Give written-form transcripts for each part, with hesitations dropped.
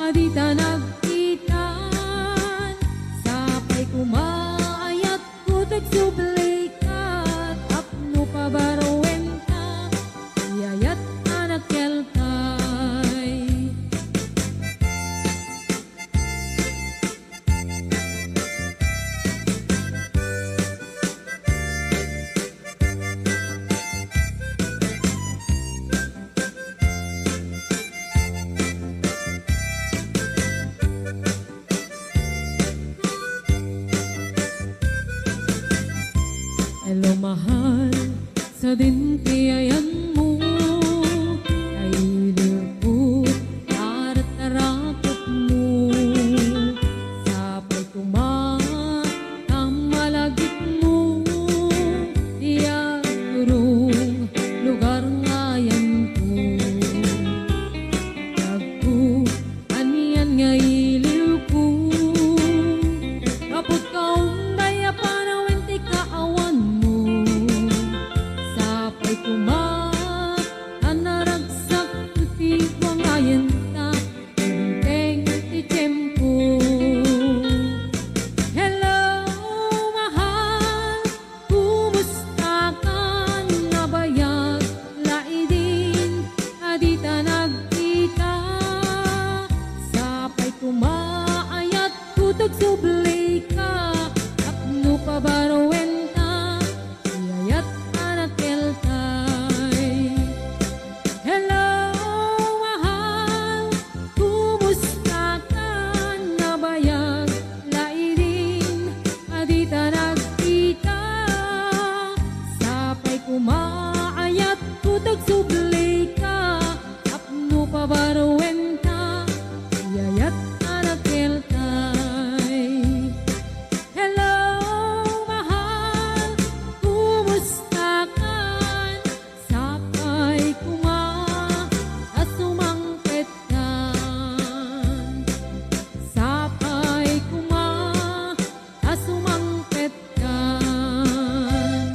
adita nagkitan, sapay kumaayat kutek sublikat, apno pabarwenta, iyayat anak keltay. Hello mahal, sa dintiyayan mo ay nilipot at tarakot mo, sapay kumamalagit mo, iyang turong lugar ngayon ko. Nagko, aniyan nga iliw ko, kapot kaong daya panawin ti kaawan mo, sapay kumaanaragsak ti wangayan ta, teng ti tiyempo. Hello mahal, kumusta ka? Nabayag laidin, adita nagkita, sapay kumaayat kutag sublay ka, apno pabarwenta, iyayat anak keltay. Hello mahal, kumusta ka? Nabayag laidin, adita nagkita, sapay kumaayat kutag sublay ka, apno pabarwenta, iyayat anak keltay. Hello mahal, kumusta ka? Sapay asumangpet kan, sapay asumangpet kan.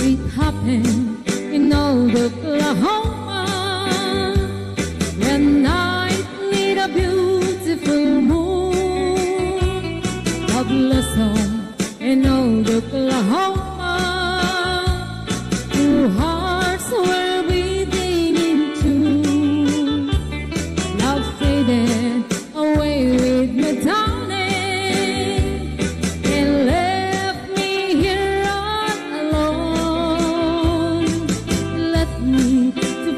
It happened in old Oklahoma, when night lit a beautiful moon. A blessed song in old Oklahoma, two hearts were beating in tune. Love faded away with me dawning, and left me here all alone. Let me to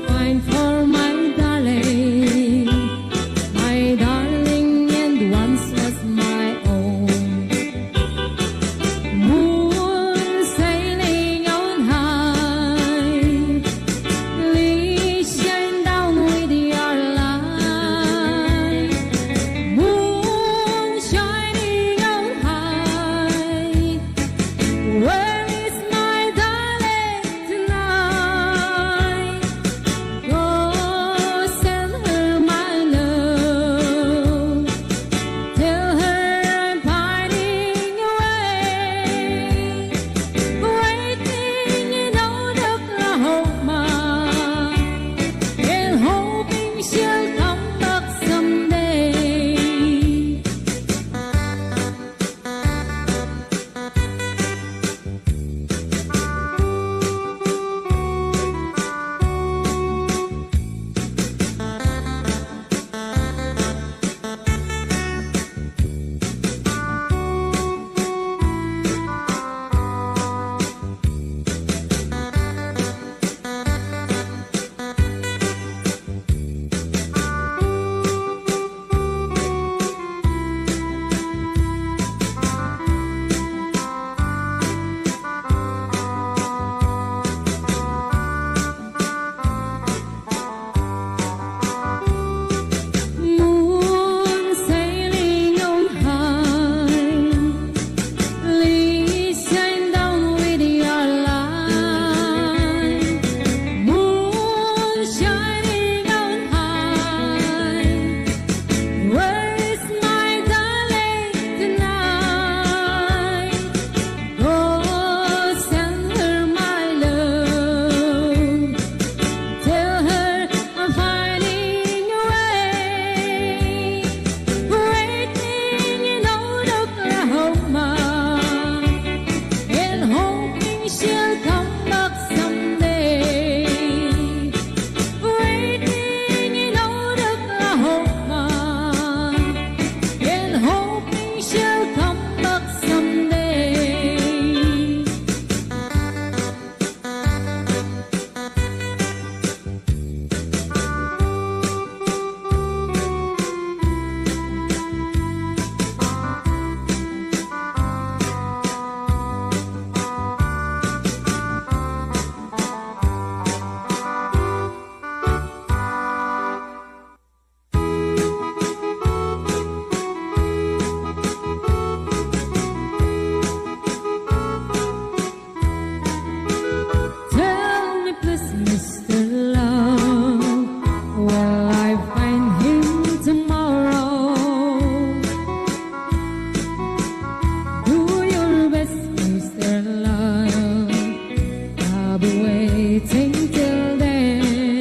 be waiting till then.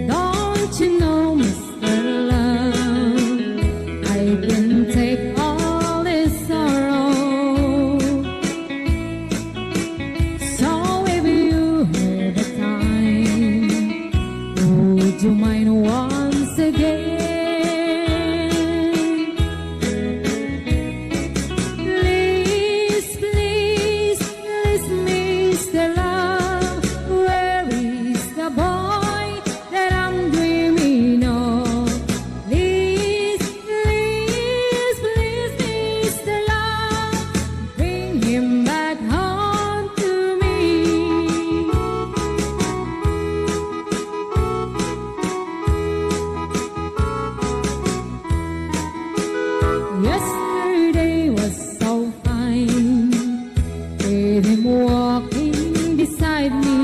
Don't you know, Mr. Love, I can take all this sorrow. So if you have the time, would you mind once again? Please, please, please, Mr. Love, where is the boy that I'm dreaming of? Please, please, please, Mr. Love, bring him back home to me. Yesterday was so fine, with him walking beside me,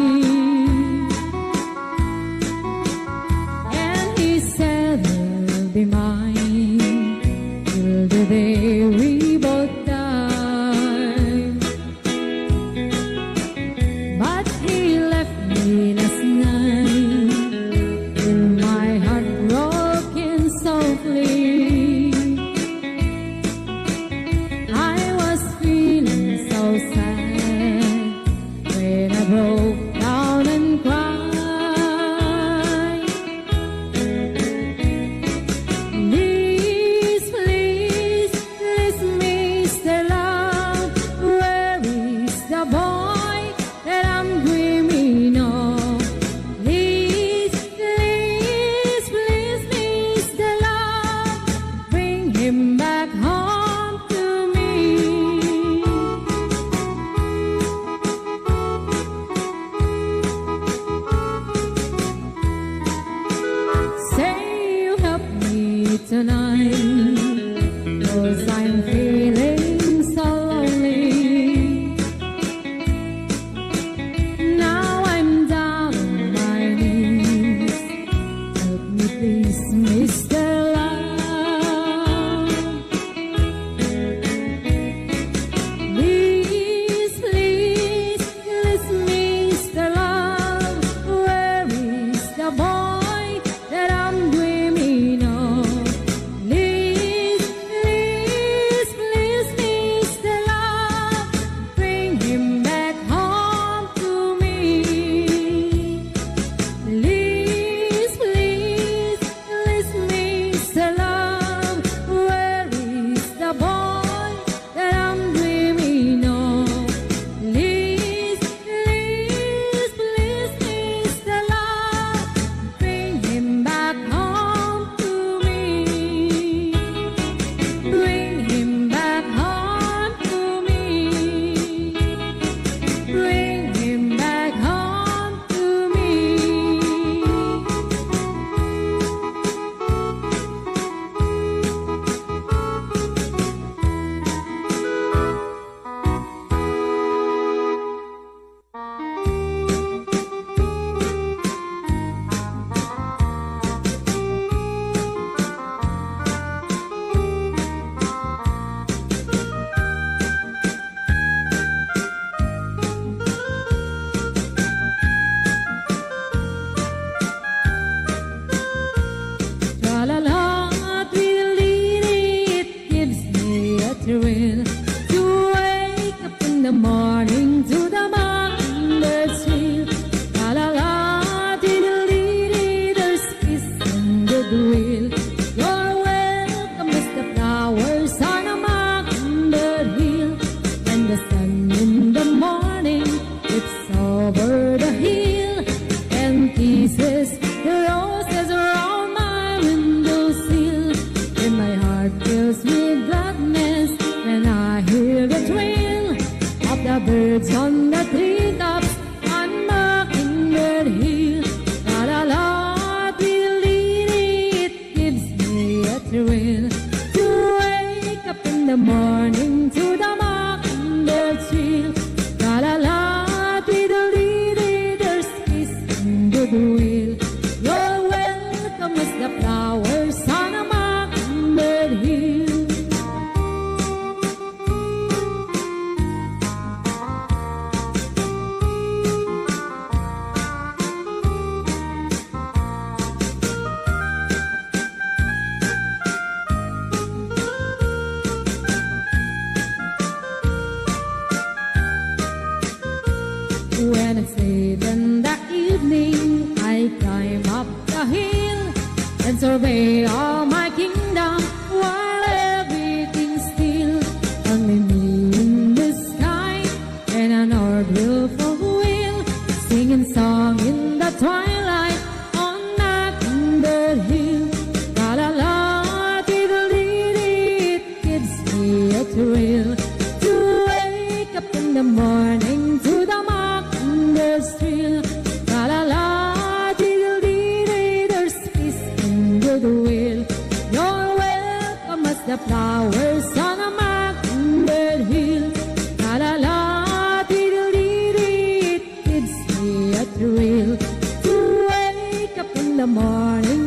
and he said he'll be mine till the day we both die. But he left me last night with my heart broken softly. I was feeling so sad when I broke down and cried. Please, please, please, Mr. Love, where is the boy that I'm dreaming of? Please, please, please, Mr. Love, bring him back home to me. Say you help me tonight, 'cause I'm feeling so lonely. Now I'm down on my knees. Help me please, Mr. Love. Please, please, please, Mr. Love, where is the boy that I'm dreaming of? Please, please, please, Mr. Love, bring him back home to me. Please, please, please, Mr. Love, where is the boy that I'm dreaming of? Please, please, please, Mr. Love, bring him back home to me. Bring him back home to me. Bring him back home to me. Tra-la-la, tweedledee, it gives me a thrill to wake up in the morning to the mockingbirds trill. La-la-la, tweedledee, there's peace and goodwill. You're welcome as the flowers on a mockingbird hill. And the sun in the morning dips over the hill and kisses the roses around my windowsill. And my heart fills with gladness when I hear the trill of the birds on the treetops on Mockingbird Hill. La la la, tweedledee, it gives me a thrill to wake up in the morning to the mockingbird trill. La la la, tweedledee, there's peace and goodwill. You're welcome as the flowers on a mockingbird hill. When it's late in the evening, I climb up the hill and survey all my kingdom while everything's still. Only me in the sky and an old willful wheel, singing song in the twilight on that hill. La la la, diddle dee, it gives me a thrill to wake up in the morning to the mockingbird trill. La la la, diddle dee, there's peace and goodwill. You're welcome as the flowers on a mockingbird hill. La la la, diddle dee, it gives me a thrill to wake up in the morning